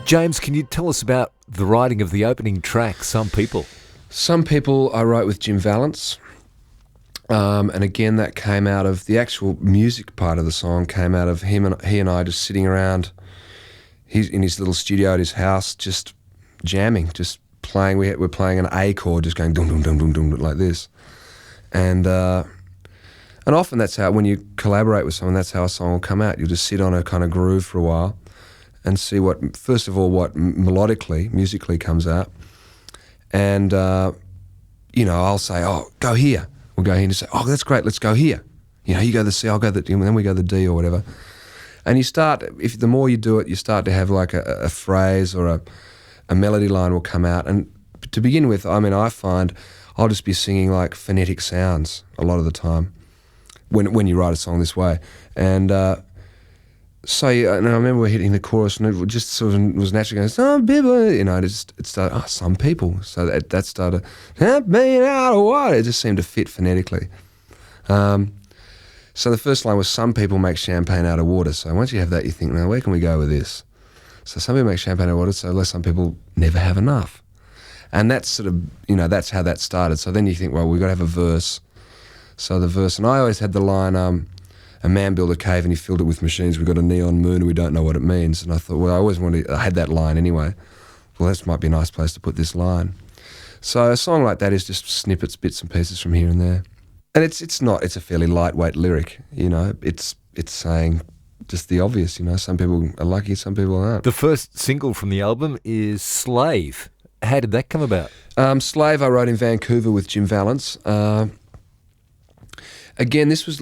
James, can you tell us about the writing of the opening track, Some People? Some People I wrote with Jim Vallance. And again, that came out of the actual music part of the song, came out of he and I just sitting around in his little studio at his house, just jamming, just playing. We're playing an A chord, just going dum dum dum dum dum like this. And often that's how, when you collaborate with someone, that's how a song will come out. You'll just sit on a kind of groove for a while and see what, first of all, what melodically, musically comes out. And, I'll say, oh, go here. We'll go here and say, oh, that's great, let's go here. You go the C, I'll go the D, and then we go the D or whatever. And you start, if the more you do it, you start to have like a phrase or a melody line will come out. And to begin with, I find I'll just be singing like phonetic sounds a lot of the time when you write a song this way. And and I remember we're hitting the chorus, and it just sort of was naturally going, some people, it started, some people. So that started, being out of water. It just seemed to fit phonetically. So the first line was, some people make champagne out of water. So once you have that, you think, now where can we go with this? So some people make champagne out of water, so some people never have enough. And that's sort of, that's how that started. So then you think, well, we've got to have a verse. So the verse, and I always had the line, a man built a cave and he filled it with machines. We've got a neon moon and we don't know what it means. And I thought, well, I had that line anyway. Well, this might be a nice place to put this line. So a song like that is just snippets, bits and pieces from here and there. And it's a fairly lightweight lyric, It's saying just the obvious, Some people are lucky, some people aren't. The first single from the album is Slave. How did that come about? Slave I wrote in Vancouver with Jim Vallance. Again, this was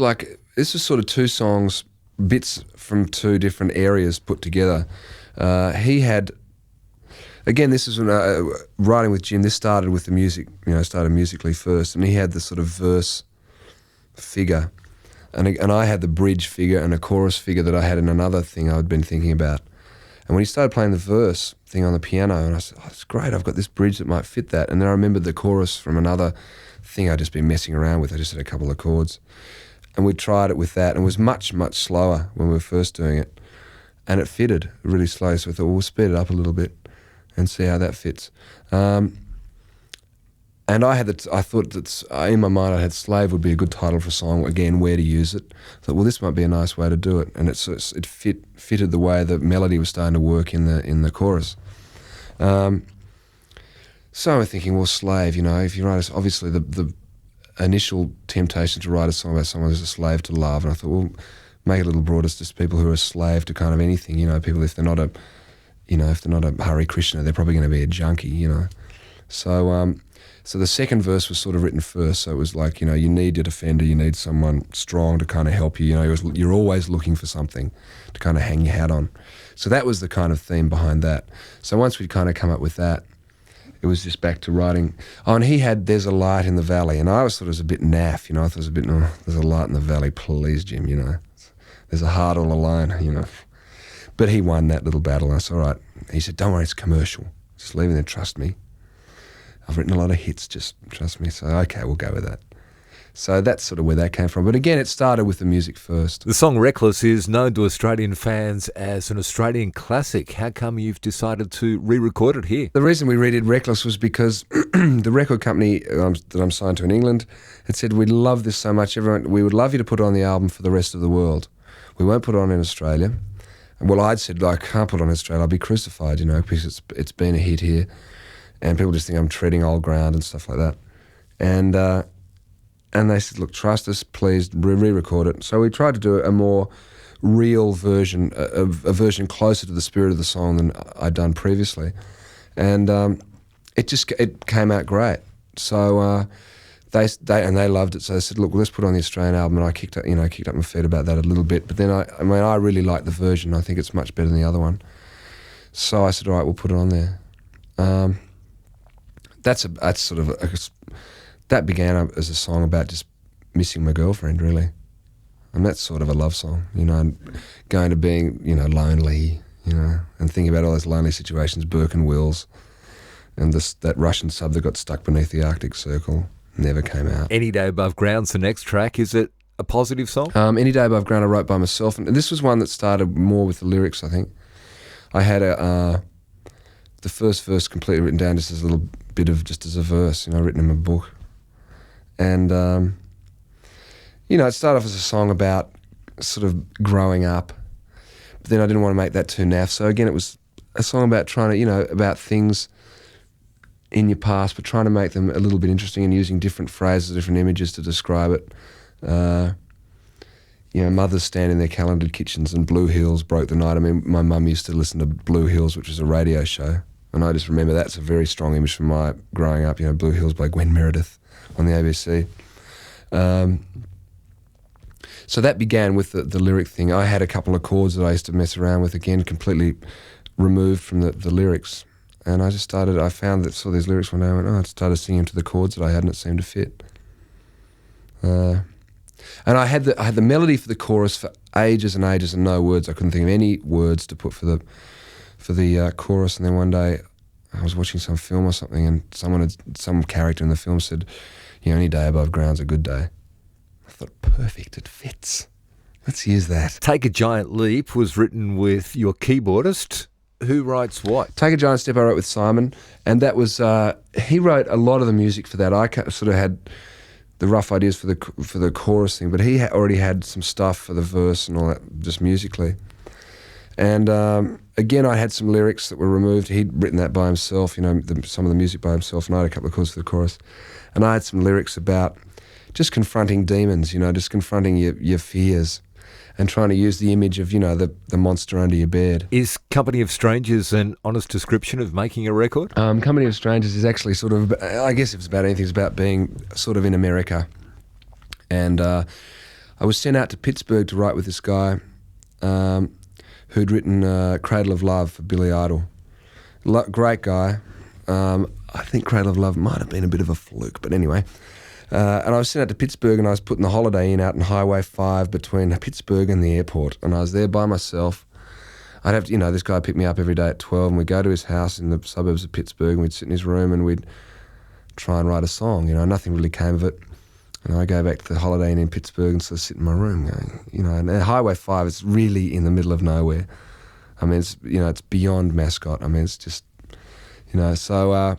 sort of two songs, bits from two different areas put together. This is when writing with Jim, this started with the music, started musically first, and he had the sort of verse figure, and I had the bridge figure and a chorus figure that I had in another thing I'd been thinking about. And when he started playing the verse thing on the piano, and I said, oh, it's great, I've got this bridge that might fit that. And then I remembered the chorus from another thing I'd just been messing around with. I just had a couple of chords. And we tried it with that, and it was much, much slower when we were first doing it. And it fitted really slow, so we thought, well, we'll speed it up a little bit and see how that fits. And I thought that in my mind I had Slave would be a good title for a song. Again, where to use it. I thought, well, this might be a nice way to do it. And it fitted the way the melody was starting to work in the chorus. So I'm thinking, well, Slave, if you write, obviously the initial temptation to write a song about someone who's a slave to love, and I thought, well, make it a little broader, it's just people who are a slave to kind of anything, people, if they're not a Hare Krishna, they're probably going to be a junkie, So the second verse was sort of written first, so it was like, you need a defender, you need someone strong to kind of help you, you're always looking for something to kind of hang your hat on. So that was the kind of theme behind that. So once we'd kind of come up with that, it was just back to writing. Oh, and he had There's a Light in the Valley, and I always thought it was a bit naff, I thought it was a bit, there's a light in the valley, please, Jim, there's a heart all alone, But he won that little battle, and I said, all right. He said, don't worry, it's commercial. Just leave it there, trust me. I've written a lot of hits, just trust me. So, okay, we'll go with that. So that's sort of where that came from. But again, it started with the music first. The song Reckless is known to Australian fans as an Australian classic. How come you've decided to re-record it here? The reason we redid Reckless was because the record company that I'm signed to in England had said, we love this so much, we would love you to put it on the album for the rest of the world. We won't put it on in Australia. Well, I'd said, I can't put it on in Australia, I'll be crucified, because it's been a hit here. And people just think I'm treading old ground and stuff like that. And they said, look, trust us, please re-record it. So we tried to do a more real version, a version closer to the spirit of the song than I'd done previously. And it came out great. So they loved it. So they said, look, let's put it on the Australian album. And I kicked up my feet about that a little bit. But then I really like the version. I think it's much better than the other one. So I said, all right, we'll put it on there. That began as a song about just missing my girlfriend, really. And that's sort of a love song, and going to being, lonely, and thinking about all those lonely situations, Burke and Wills, and that Russian sub that got stuck beneath the Arctic Circle never came out. Any Day Above Ground's the next track. Is it a positive song? Any Day Above Ground I wrote by myself, and this was one that started more with the lyrics, I think. I had the first verse completely written down just as a little bit of, just as a verse, written in my book. And, it started off as a song about sort of growing up, but then I didn't want to make that too naff. So again, it was a song about trying to, about things in your past, but trying to make them a little bit interesting and using different phrases, different images to describe it. Mothers stand in their calendared kitchens and Blue Hills broke the night. I mean, my mum used to listen to Blue Hills, which was a radio show, and I just remember that's a very strong image from my growing up. Blue Hills by Gwen Meredith on the ABC. So that began with the lyric thing. I had a couple of chords that I used to mess around with, again, completely removed from the lyrics. And I saw these lyrics one day and I started singing to the chords that I had and it seemed to fit. And I had the melody for the chorus for ages and ages and no words. I couldn't think of any words to put for the chorus. And then one day I was watching some film or something and some character in the film said, any day above ground's a good day. I thought, perfect, it fits. Let's use that. Take a Giant Leap was written with your keyboardist. Who writes what? Take a Giant Step I wrote with Simon, and that was, he wrote a lot of the music for that. I sort of had the rough ideas for the chorus thing, but he already had some stuff for the verse and all that, just musically. And again, I had some lyrics that were removed. He'd written that by himself, some of the music by himself, and I had a couple of chords for the chorus. And I had some lyrics about just confronting demons, just confronting your fears and trying to use the image of, the monster under your bed. Is Company of Strangers an honest description of making a record? Company of Strangers is actually sort of, I guess if it's about anything, it's about being sort of in America. And I was sent out to Pittsburgh to write with this guy who'd written Cradle of Love for Billy Idol. Great guy. I think Cradle of Love might have been a bit of a fluke, but anyway. And I was sent out to Pittsburgh and I was putting the Holiday Inn out in Highway 5 between Pittsburgh and the airport. And I was there by myself. I'd have to, this guy picked me up every day at 12 and we'd go to his house in the suburbs of Pittsburgh and we'd sit in his room and we'd try and write a song. Nothing really came of it. And I go back to the Holiday Inn in Pittsburgh and sort of sit in my room going, and Highway 5 is really in the middle of nowhere. I mean, it's, it's beyond Mascot. I mean, it's just, so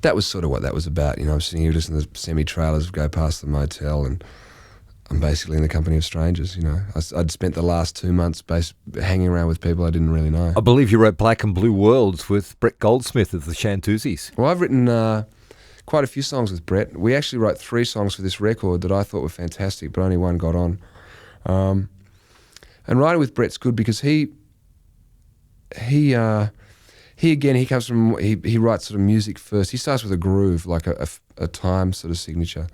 that was sort of what that was about. I'm sitting here listening to semi-trailers go past the motel and I'm basically in the company of strangers, I'd spent the last 2 months hanging around with people I didn't really know. I believe you wrote Black and Blue Worlds with Brett Goldsmith of the Shantuzis. Well, I've written quite a few songs with Brett. We actually wrote 3 songs for this record that I thought were fantastic, but only one got on. And writing with Brett's good because he comes from, he writes sort of music first. He starts with a groove, like a time sort of signature.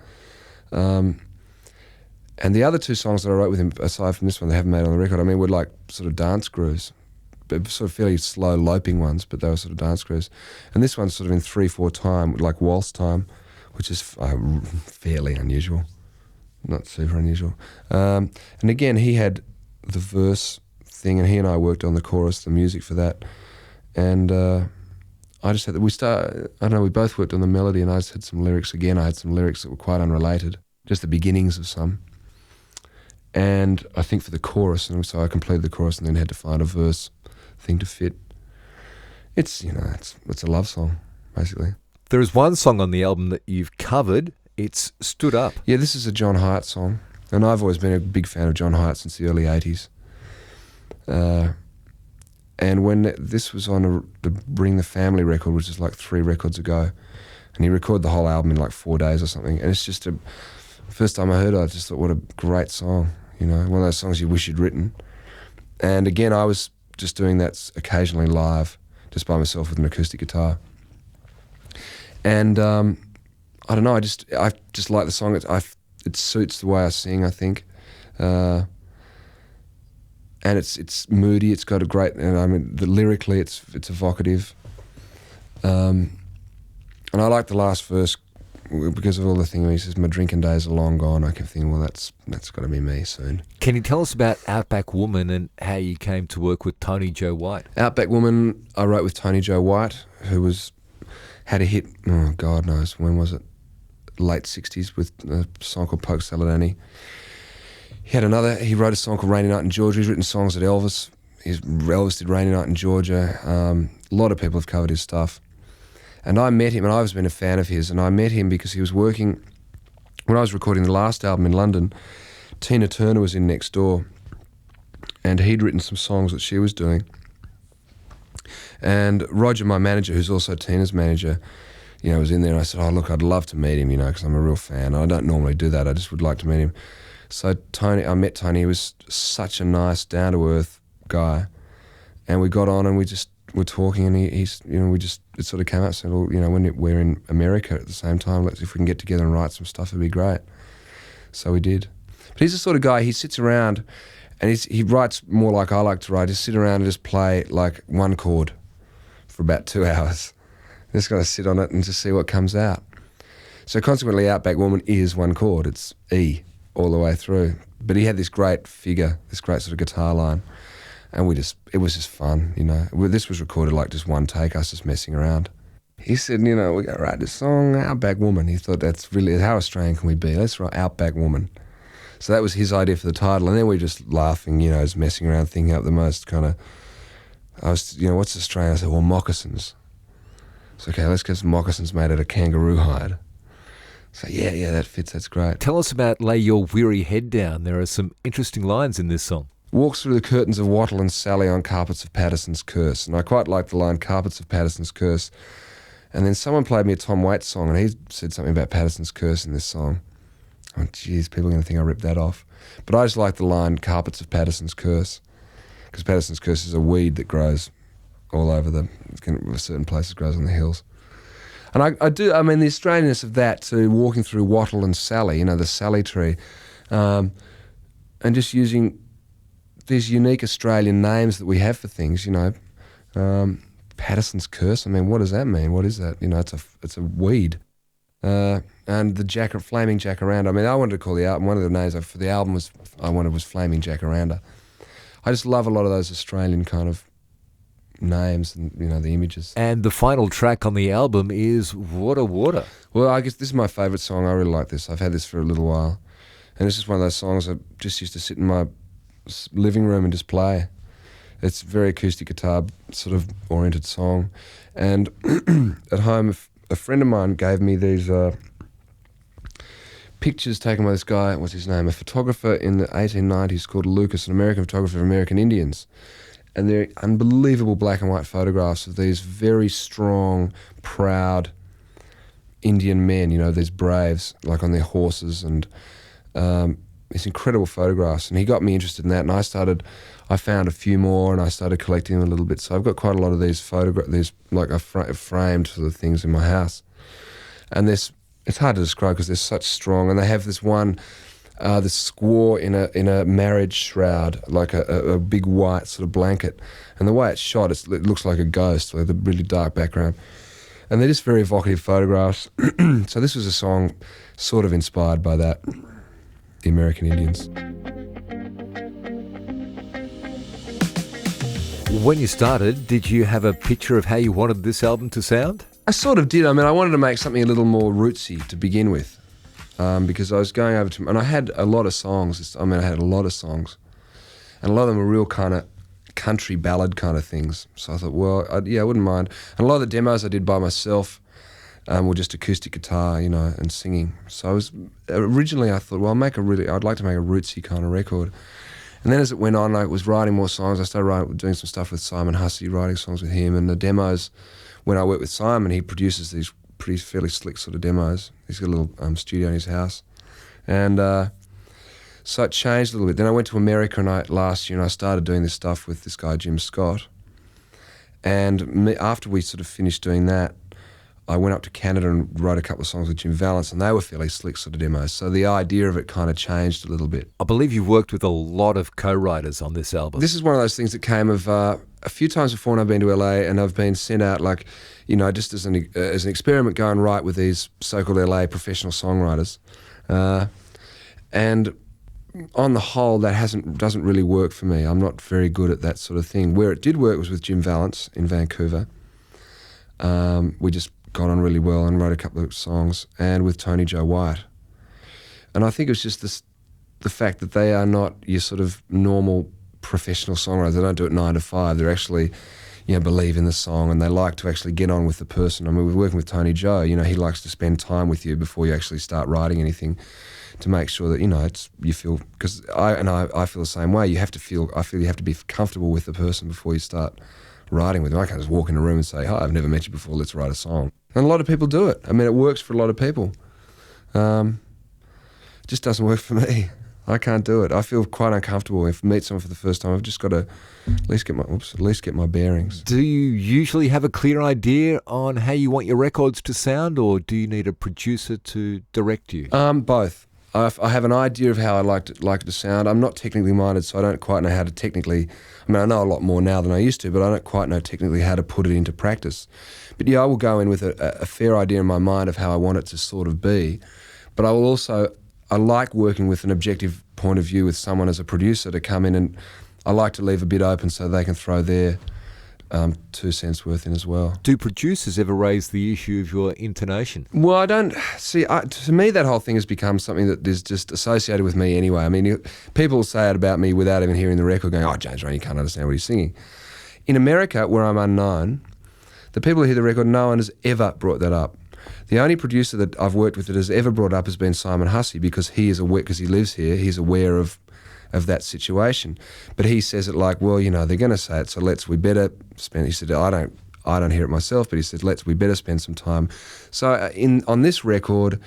And the other 2 songs that I wrote with him, aside from this one, they haven't made on the record, were like sort of dance grooves, but sort of fairly slow loping ones, but they were sort of dance grooves. And this one's sort of in 3/4 time, like waltz time, which is fairly unusual, not super unusual. And again, he had the verse thing, and he and I worked on the chorus, the music for that. And I just had we both worked on the melody, and I just had some lyrics again. I had some lyrics that were quite unrelated, just the beginnings of some. And I think for the chorus, and so I completed the chorus and then had to find a verse thing to fit. It's, it's a love song, basically. There is one song on the album that you've covered. It's Stood Up. Yeah, this is a John Hyatt song. And I've always been a big fan of John Hyatt since the early 80s. And when this was on the Bring the Family record, which is like 3 records ago, and he recorded the whole album in like 4 days or something, and it's just first time I heard it, I just thought, what a great song, one of those songs you wish you'd written. And again, I was just doing that occasionally live, just by myself with an acoustic guitar. And I don't know, I just like the song. It suits the way I sing, I think. And it's moody. It's got a great, and lyrically, it's evocative. And I like the last verse because of all the things. He says, "My drinking days are long gone." I kept thinking, well, that's got to be me soon. Can you tell us about Outback Woman and how you came to work with Tony Joe White? Outback Woman, I wrote with Tony Joe White, who had a hit. Oh God knows when was it? Late '60s with a song called Poke Salad Annie. He wrote a song called Rainy Night in Georgia. He's written songs at Elvis. Elvis did Rainy Night in Georgia. A lot of people have covered his stuff. And I met him, and I've always been a fan of his, and I met him because he was working, when I was recording the last album in London, Tina Turner was in next door, and he'd written some songs that she was doing. And Roger, my manager, who's also Tina's manager, was in there, and I said, oh, look, I'd love to meet him, because I'm a real fan. I don't normally do that, I just would like to meet him. So I met Tony, he was such a nice, down-to-earth guy, and we got on and we just were talking, and it sort of came out, said, well, when we're in America at the same time, if we can get together and write some stuff, it'd be great. So we did. But he's the sort of guy, he sits around and he writes more like I like to write. He sit around and just play like one chord for about 2 hours. Just got to sit on it and just see what comes out. So consequently, Outback Woman is one chord. It's E all the way through. But he had this great figure, this great sort of guitar line. And it was just fun, This was recorded like just one take, us just messing around. He said, we got to write this song, Outback Woman. He thought that's really, how Australian can we be? Let's write Outback Woman. So that was his idea for the title. And then we were just laughing, just messing around, thinking up the most kind of, what's Australian? I said, well, moccasins. So, okay, let's get some moccasins made out of kangaroo hide. So, yeah, that fits, that's great. Tell us about Lay Your Weary Head Down. There are some interesting lines in this song. Walks through the curtains of wattle and Sally on carpets of Patterson's curse. And I quite like the line, carpets of Patterson's curse. And then someone played me a Tom Waits song, and he said something about Patterson's curse in this song. Oh, geez, people are going to think I ripped that off. But I just like the line, carpets of Patterson's curse, because Patterson's curse is a weed that grows all over certain places, grows on the hills. And the Australianness of that, too, walking through wattle and Sally, the Sally tree, and just using these unique Australian names that we have for things, Patterson's curse. I mean, what does that mean? What is that? It's a weed. And the Flaming Jacaranda. I mean, I wanted to call the album, one of the names for the album was Flaming Jacaranda. I just love a lot of those Australian kind of names and, the images. And the final track on the album is Water Water. Well, I guess this is my favourite song. I really like this. I've had this for a little while. And it's just one of those songs I just used to sit in my living room and just play. It's a very acoustic guitar sort of oriented song. And at home, a friend of mine gave me these pictures taken by this guy, what's his name, a photographer in the 1890s called Lucas, an American photographer of American Indians. And they're unbelievable black and white photographs of these very strong, proud Indian men, these braves, like on their horses, and these incredible photographs. And he got me interested in that, and I found a few more, and I started collecting them a little bit. So I've got quite a lot of these framed sort of things in my house. And it's hard to describe because they're such strong, and they have this one, this squaw in a marriage shroud, like a big white sort of blanket. And the way it's shot, it looks like a ghost, with a really dark background. And they're just very evocative photographs. So this was a song sort of inspired by that, the American Indians. When you started, did you have a picture of how you wanted this album to sound? I sort of did. I mean, I wanted to make something a little more rootsy to begin with, because I was going over to, and I had a lot of songs. I had a lot of songs, and a lot of them were real kind of country ballad kind of things. So I thought, well, I wouldn't mind. And a lot of the demos I did by myself were just acoustic guitar, and singing. So originally I thought, well, I'd like to make a rootsy kind of record. And then as it went on, I was writing more songs. I started doing some stuff with Simon Hussey, writing songs with him. And the demos, when I work with Simon, he produces these fairly slick sort of demos. He's got a little studio in his house. And so it changed a little bit. Then I went to America last year, and I started doing this stuff with this guy, Jim Scott. And after we sort of finished doing that, I went up to Canada and wrote a couple of songs with Jim Vallance, and they were fairly slick sort of demos. So the idea of it kind of changed a little bit. I believe you've worked with a lot of co-writers on this album. This is one of those things that came of a few times before when I've been to LA, and I've been sent out just as an experiment, go and write with these so-called LA professional songwriters. And on the whole, that doesn't really work for me. I'm not very good at that sort of thing. Where it did work was with Jim Vallance in Vancouver. We just got on really well and wrote a couple of songs, and with Tony Joe White. And I think it was just the fact that they are not your sort of normal professional songwriters. They don't do it 9 to 5. They're actually, believe in the song, and they like to actually get on with the person. I mean, we're working with Tony Joe. He likes to spend time with you before you actually start writing anything, to make sure that you feel. Because I feel the same way. I feel you have to be comfortable with the person before you start writing with them. I can't just walk in a room and say, "Hi, I've never met you before. Let's write a song." And a lot of people do it. I mean, it works for a lot of people. It just doesn't work for me. I can't do it. I feel quite uncomfortable. If I meet someone for the first time, I've just got to at least get my bearings. Do you usually have a clear idea on how you want your records to sound, or do you need a producer to direct you? Both. I have an idea of how I like it to sound. I'm not technically minded, so I don't quite know how to technically. I mean, I know a lot more now than I used to, but I don't quite know technically how to put it into practice. But yeah, I will go in with a fair idea in my mind of how I want it to sort of be. But I like working with an objective point of view with someone as a producer to come in, and I like to leave a bit open so they can throw their 2 cents worth in as well. Do producers ever raise the issue of your intonation? Well, I don't see. To me, that whole thing has become something that is just associated with me anyway. I mean, people say it about me without even hearing the record, going, "Oh, James Reyne, you can't understand what he's singing." In America, where I'm unknown, the people who hear the record, no one has ever brought that up. The only producer that I've worked with that has ever brought up has been Simon Hussey, because he is aware, because he lives here, he's aware of that situation. But he says it like, well, they're going to say it, so we better spend. He said, I don't hear it myself, but he said, we better spend some time. So on this record,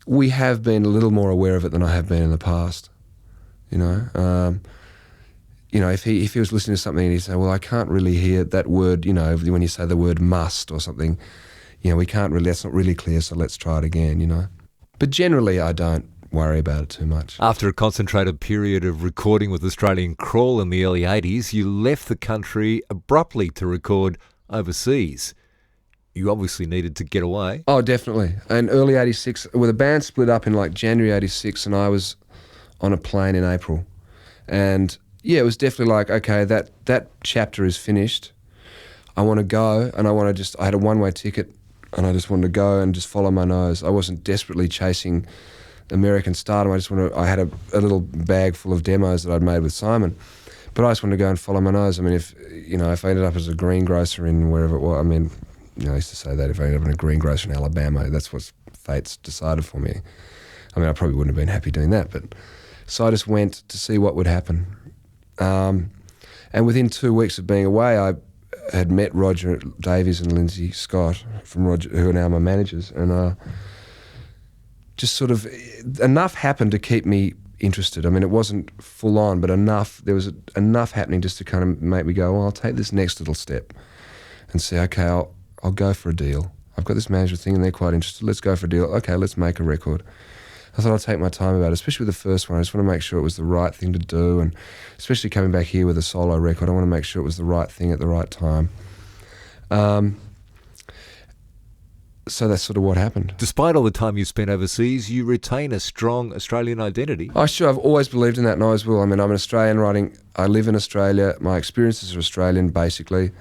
we have been a little more aware of it than I have been in the past. If he was listening to something and he'd say, well, I can't really hear that word, when you say the word must or something, we can't really, that's not really clear, so let's try it again, But generally, I don't worry about it too much. After a concentrated period of recording with Australian Crawl in the early 80s, you left the country abruptly to record overseas. You obviously needed to get away. Oh, definitely. And early 86, well, the band split up in like January 86, and I was on a plane in April. And yeah, it was definitely like, okay, that chapter is finished. I want to go, and I had a one-way ticket, and I just wanted to go and just follow my nose. I wasn't desperately chasing American stardom. I had a little bag full of demos that I'd made with Simon, but I just wanted to go and follow my nose. I mean, if I ended up as a greengrocer in wherever it was, I mean, I used to say that if I ended up in a greengrocer in Alabama, that's what fate's decided for me. I mean, I probably wouldn't have been happy doing that, but so I just went to see what would happen. And within 2 weeks of being away, I had met Roger Davies and Lindsay Scott from Roger, who are now my managers, and just sort of enough happened to keep me interested. I mean, it wasn't full on, but there was enough happening just to kind of make me go, well, I'll take this next little step and say, okay, I'll go for a deal. I've got this manager thing and they're quite interested. Let's go for a deal. Okay, let's make a record. I thought I'll take my time about it, especially with the first one. I just want to make sure it was the right thing to do, and especially coming back here with a solo record, I want to make sure it was the right thing at the right time. So that's sort of what happened. Despite all the time you spent overseas, you retain a strong Australian identity. Oh, sure. I've always believed in that, and I always will. I mean, I'm an Australian I live in Australia. My experiences are Australian, basically.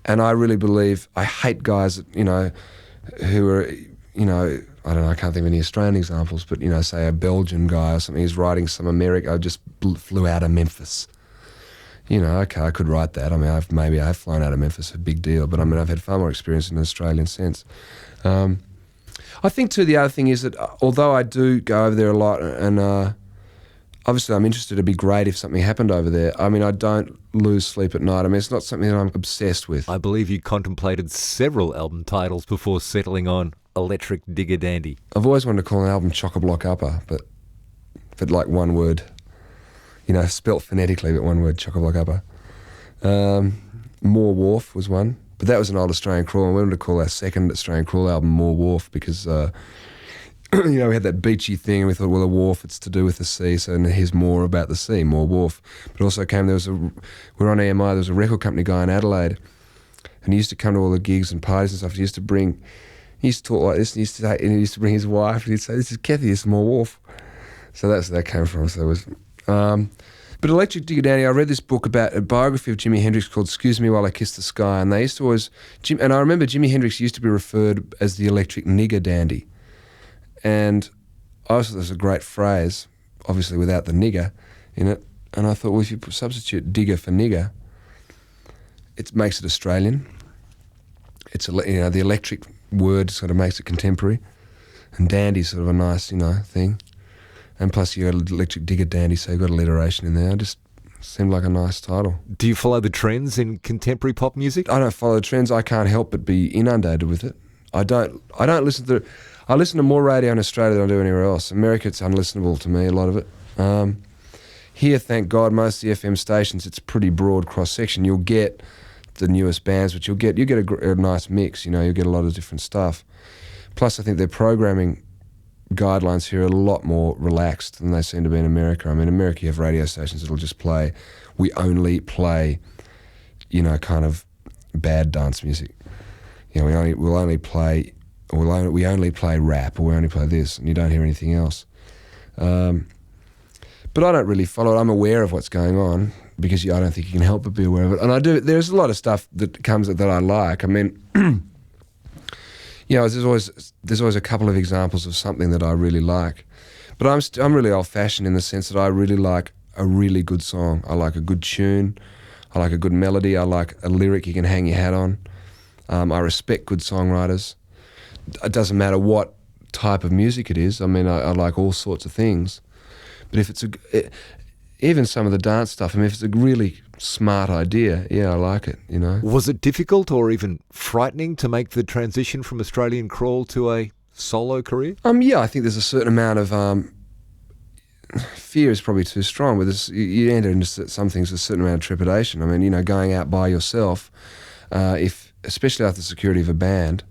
And I really believe, I hate guys that, who are, I don't know, I can't think of any Australian examples, but, say a Belgian guy or something who's writing some American, I just flew out of Memphis. Okay, I could write that. I mean, I've flown out of Memphis, a big deal, but I mean, I've had far more experience in an Australian sense. I think too, the other thing is that although I do go over there a lot, and obviously I'm interested, it'd be great if something happened over there. I mean, I don't lose sleep at night. I mean, it's not something that I'm obsessed with. I believe you contemplated several album titles before settling on Electric Digger Dandy. I've always wanted to call an album Chock-a-Block Upper, but like one word. Spelt phonetically, but one word, Chock-a-Block Upper. More Wharf was one, but that was an old Australian Crawl, and we wanted to call our second Australian Crawl album More Wharf because, we had that beachy thing, and we thought, well, a wharf, it's to do with the sea, so here's more about the sea, More Wharf. But also we're on EMI, there was a record company guy in Adelaide, and he used to come to all the gigs and parties and stuff. He used to talk like this, and he used to bring his wife, and he'd say, this is Kathy, this is More Wharf. So that's where that came from. So it was... But Electric Digger Dandy, I read this book about a biography of Jimi Hendrix called Excuse Me While I Kiss the Sky, and they used to always... And I remember Jimi Hendrix used to be referred as the Electric Nigger Dandy. And I also thought it was a great phrase, obviously without the nigger in it. And I thought, well, if you substitute digger for nigger, it makes it Australian. It's the electric word sort of makes it contemporary, and dandy's sort of a nice thing. And plus you got electric digger dandy, so you've got alliteration in there. It just seemed like a nice title. Do you follow the trends in contemporary pop music? I don't follow the trends. I can't help but be inundated with it. I don't listen to. I listen to more radio in Australia than I do anywhere else. America, it's unlistenable to me, a lot of it. Here, thank God, most of the FM stations, it's pretty broad cross section. You'll get the newest bands, but you'll get a nice mix. You'll get a lot of different stuff. Plus, I think their programming guidelines here are a lot more relaxed than they seem to be in America. I mean, in America, you have radio stations that'll just play. We only play, kind of bad dance music. We only play rap, or we only play this, and you don't hear anything else. But I don't really follow it. I'm aware of what's going on because I don't think you can help but be aware of it. And I do. There's a lot of stuff that comes that I like. I mean, there's always a couple of examples of something that I really like. But I'm really old-fashioned in the sense that I really like a really good song. I like a good tune. I like a good melody. I like a lyric you can hang your hat on. I respect good songwriters. It doesn't matter what type of music it is. I mean, I like all sorts of things. But if it's even some of the dance stuff, I mean, if it's a really smart idea, I like it, Was it difficult or even frightening to make the transition from Australian crawl to a solo career? I think there's a certain amount of fear is probably too strong, but you enter into some things with a certain amount of trepidation. I mean, going out by yourself, especially after the security of a band,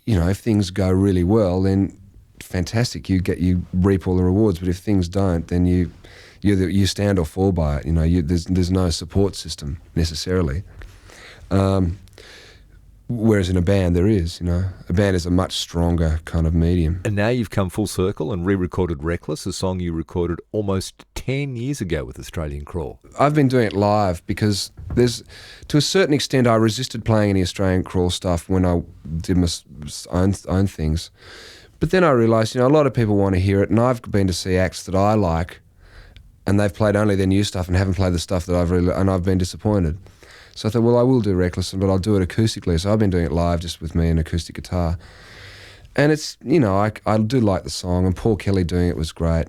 if things go really well, then fantastic, you reap all the rewards. But if things don't, then you stand or fall by it. There's no support system necessarily. Whereas in a band there is. A band is a much stronger kind of medium. And now you've come full circle and re-recorded Reckless, a song you recorded almost 10 years ago with Australian Crawl. I've been doing it live because to a certain extent, I resisted playing any Australian Crawl stuff when I did my own things. But then I realised, a lot of people want to hear it, and I've been to see acts that I like, and they've played only their new stuff and haven't played the stuff that I've been disappointed. So I thought, well, I will do Reckless, but I'll do it acoustically. So I've been doing it live just with me and acoustic guitar. And it's, I do like the song, and Paul Kelly doing it was great.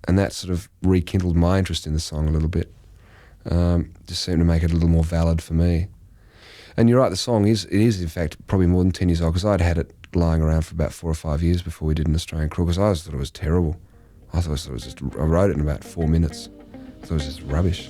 And that sort of rekindled my interest in the song a little bit. Just seemed to make it a little more valid for me. And you're right, the song is in fact probably more than 10 years old, because I'd had it lying around for about 4 or 5 years before we did an Australian Crawl, because I always thought it was terrible. I wrote it in about 4 minutes. I thought it was just rubbish.